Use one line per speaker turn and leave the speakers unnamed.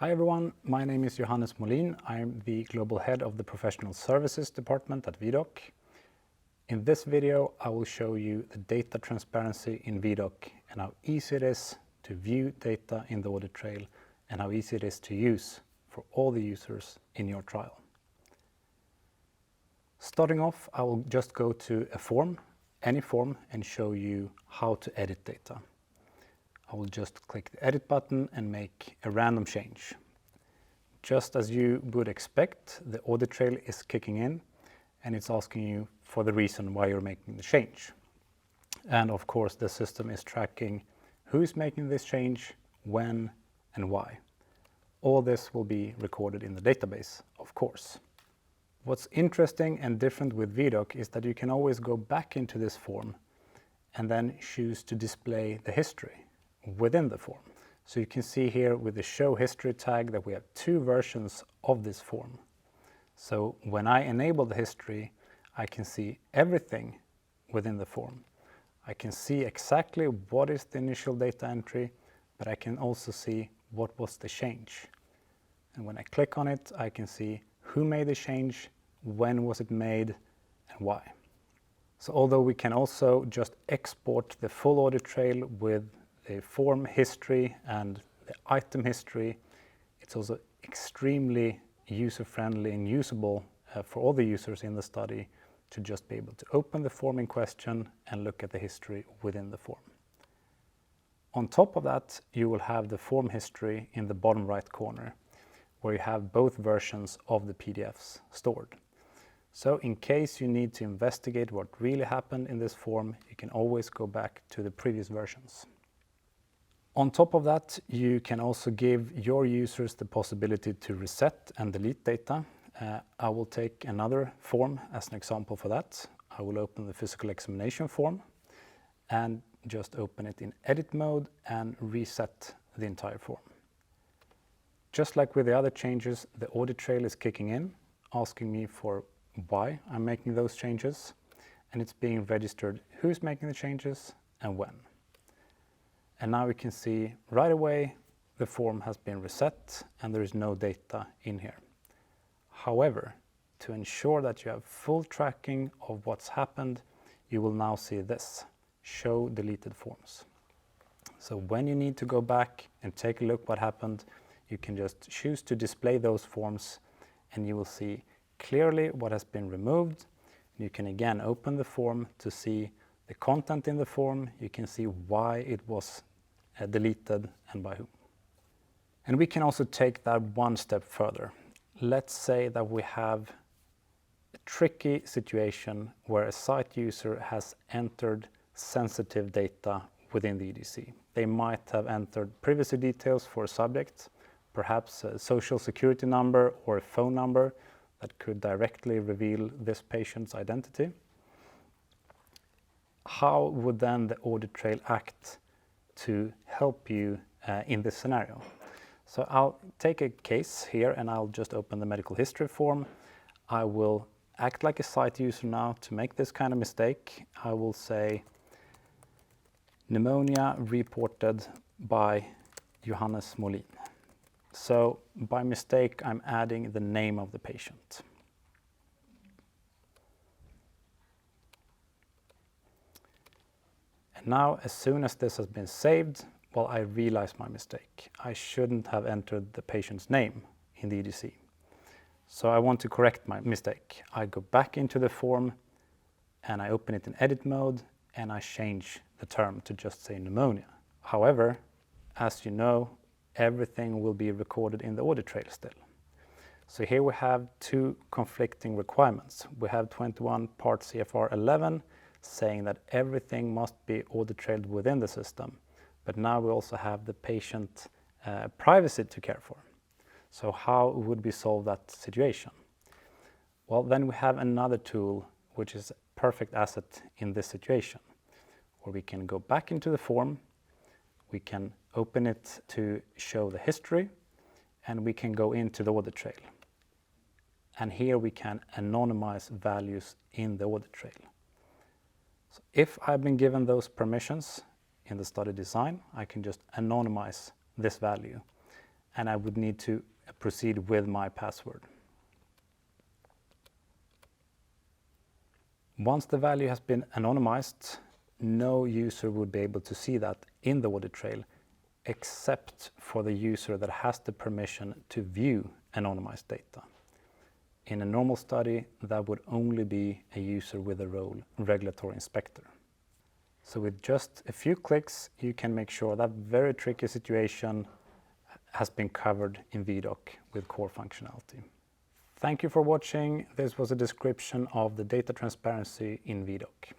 Hi everyone, my name is Johannes Molin. I'm the Global Head of the Professional Services Department at Viedoc. In this video, I will show you the data transparency in Viedoc and how easy it is to view data in the audit trail and how easy it is to use for all the users in your trial. Starting off, I will just go to a form, any form, and show you how to edit data. I will just click the edit button and make a random change. Just as you would expect, the audit trail is kicking in and it's asking you for the reason why you're making the change. And of course, the system is tracking who is making this change, when, and why. All this will be recorded in the database, of course. What's interesting and different with Viedoc is that you can always go back into this form and then choose to display the history within the form. So you can see here with the show history tag that we have two versions of this form. So when I enable the history, I can see everything within the form. I can see exactly what is the initial data entry, but I can also see what was the change. And when I click on it, I can see who made the change, when was it made, and why. So although we can also just export the full audit trail with the form history and the item history, it's also extremely user-friendly and usable for all the users in the study to just be able to open the form in question and look at the history within the form. On top of that, you will have the form history in the bottom right corner, where you have both versions of the PDFs stored. So in case you need to investigate what really happened in this form, you can always go back to the previous versions. On top of that, you can also give your users the possibility to reset and delete data. I will take another form as an example for that. I will open the physical examination form and just open it in edit mode and reset the entire form. Just like with the other changes, the audit trail is kicking in, asking me for why I'm making those changes, and it's being registered who's making the changes and when. And now we can see right away the form has been reset and there is no data in here. However, to ensure that you have full tracking of what's happened, you will now see this, show deleted forms. So when you need to go back and take a look what happened, you can just choose to display those forms and you will see clearly what has been removed. You can again open the form to see the content in the form. You can see why it was deleted and by whom. And we can also take that one step further. Let's say that we have a tricky situation where a site user has entered sensitive data within the EDC. They might have entered privacy details for a subject, perhaps a social security number or a phone number that could directly reveal this patient's identity. How would then the audit trail act to help you in this scenario? So I'll take a case here and I'll just open the medical history form. I will act like a site user now to make this kind of mistake. I will say pneumonia reported by Johannes Molin. So by mistake, I'm adding the name of the patient. And now, as soon as this has been saved, well, I realize my mistake. I shouldn't have entered the patient's name in the EDC. So I want to correct my mistake. I go back into the form and I open it in edit mode and I change the term to just say pneumonia. However, as you know, everything will be recorded in the audit trail still. So here we have two conflicting requirements. We have 21 part CFR 11 saying that everything must be audit trailed within the system. But now we also have the patient privacy to care for. So how would we solve that situation? Well, then we have another tool which is a perfect asset in this situation, where we can go back into the form, we can open it to show the history, and we can go into the audit trail. And here we can anonymize values in the audit trail. So if I've been given those permissions in the study design, I can just anonymize this value. and I would need to proceed with my password. Once the value has been anonymized, no user would be able to see that in the audit trail, except for the user that has the permission to view anonymized data. In a normal study, that would only be a user with a role regulatory inspector. So with just a few clicks, you can make sure that very tricky situation has been covered in Viedoc with core functionality. Thank you for watching. This was a description of the data transparency in Viedoc.